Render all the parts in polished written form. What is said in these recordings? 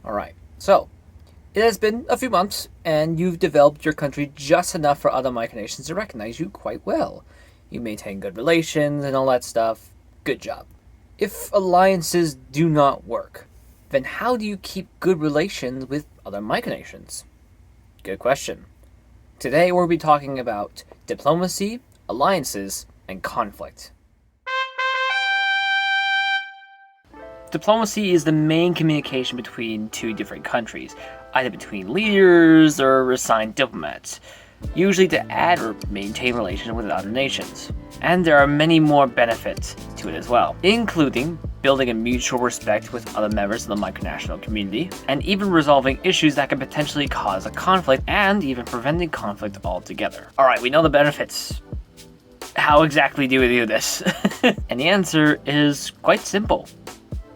Alright, so it has been a few months, and you've developed your country just enough for other micronations to recognize you quite well. You maintain good relations and all that stuff. Good job. If alliances do not work, then how do you keep good relations with other micronations? Good question. Today we'll be talking about diplomacy, alliances, and conflict. Diplomacy is the main communication between two different countries, either between leaders or assigned diplomats, usually to add or maintain relations with other nations. And there are many more benefits to it as well, including building a mutual respect with other members of the micronational community, and even resolving issues that could potentially cause a conflict, and even preventing conflict altogether. Alright, we know the benefits. How exactly do we do this? And the answer is quite simple.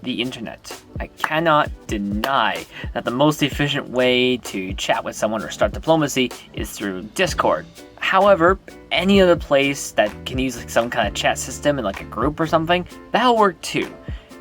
The internet. I cannot deny that the most efficient way to chat with someone or start diplomacy is through Discord. However, any other place that can use some kind of chat system in a group or something, that'll work too.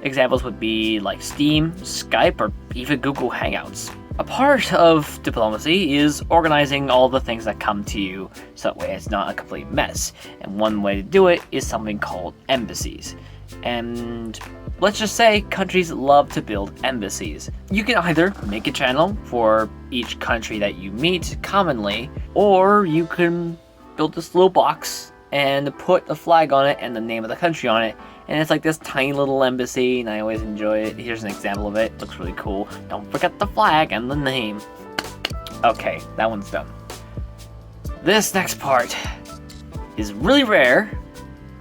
Examples would be like Steam, Skype, or even Google Hangouts. A part of diplomacy is organizing all the things that come to you so that way it's not a complete mess. And one way to do it is something called embassies. And let's just say countries love to build embassies. You can either make a channel for each country that you meet commonly, or you can build this little box and put a flag on it and the name of the country on it. And it's like this tiny little embassy, and I always enjoy it. Here's an example of it. It looks really cool. Don't forget the flag and the name. Okay, that one's done. This next part is really rare,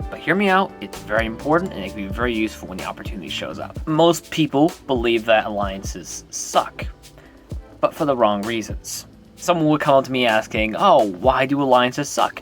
but hear me out, it's very important and it can be very useful when the opportunity shows up. Most people believe that alliances suck, but for the wrong reasons. Someone would come up to me asking, oh, why do alliances suck?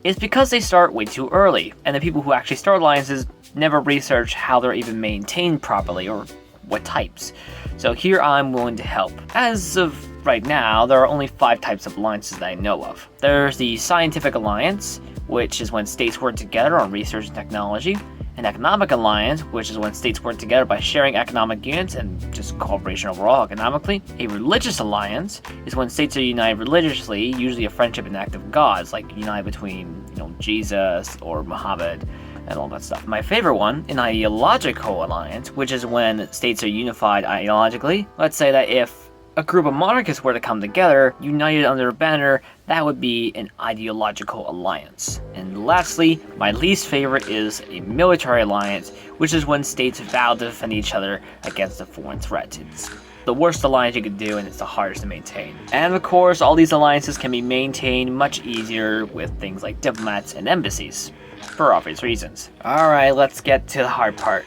It's because they start way too early, and the people who actually start alliances never research how they're even maintained properly or what types. So here I'm willing to help. As of right now, there are only 5 types of alliances that I know of. There's the scientific alliance, which is when states work together on research and technology. An economic alliance, which is when states work together by sharing economic units and just cooperation overall economically. A religious alliance is when states are united religiously, usually a friendship and act of gods, like united between, Jesus or Muhammad and all that stuff. My favorite one, an ideological alliance, which is when states are unified ideologically. Let's say that if a group of monarchists were to come together, united under a banner, that would be an ideological alliance. And lastly, my least favorite is a military alliance, which is when states vow to defend each other against a foreign threat. It's the worst alliance you could do, and it's the hardest to maintain. And of course, all these alliances can be maintained much easier with things like diplomats and embassies, for obvious reasons. Alright, let's get to the hard part.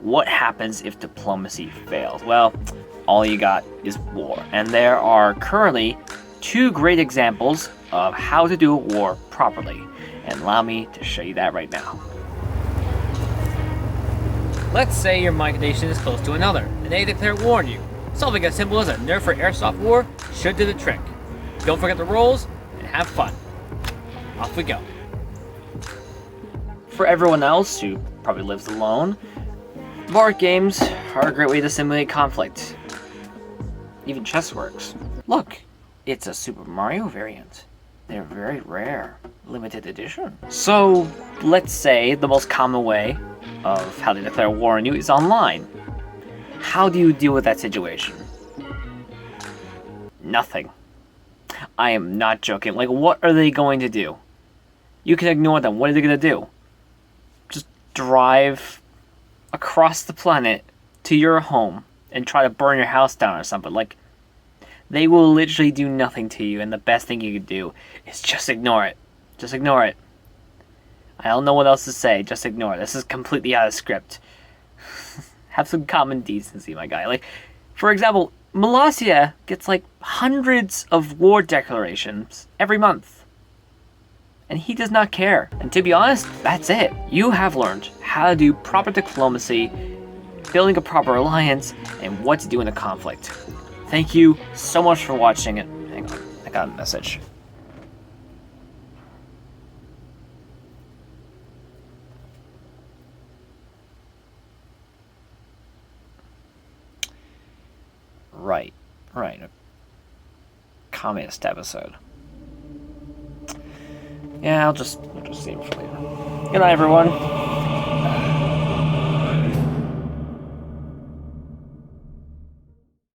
What happens if diplomacy fails? Well, all you got is war. And there are currently 2 great examples of how to do a war properly. And allow me to show you that right now. Let's say your micronation is close to another, and they declare war on you. Something as simple as a nerf or airsoft war should do the trick. Don't forget the rules, and have fun. Off we go. For everyone else who probably lives alone, board games are a great way to simulate conflict. Even chess works. Look, it's a Super Mario variant. They're very rare. Limited edition. So, let's say the most common way of how to declare war on you is online. How do you deal with that situation? Nothing. I am not joking. What are they going to do? You can ignore them. What are they going to do? Just drive across the planet to your home and try to burn your house down or something. They will literally do nothing to you, and the best thing you can do is just ignore it. Just ignore it. I don't know what else to say. Just ignore it. This is completely out of script. Have some common decency, my guy. For example, Malaysia gets hundreds of war declarations every month. And he does not care. And to be honest, that's it. You have learned how to do proper diplomacy, building a proper alliance, and what to do in a conflict. Thank you so much for watching it. Hang on, I got a message. Right. Right. A communist episode. Yeah, I'll just save it for later. Good night, everyone.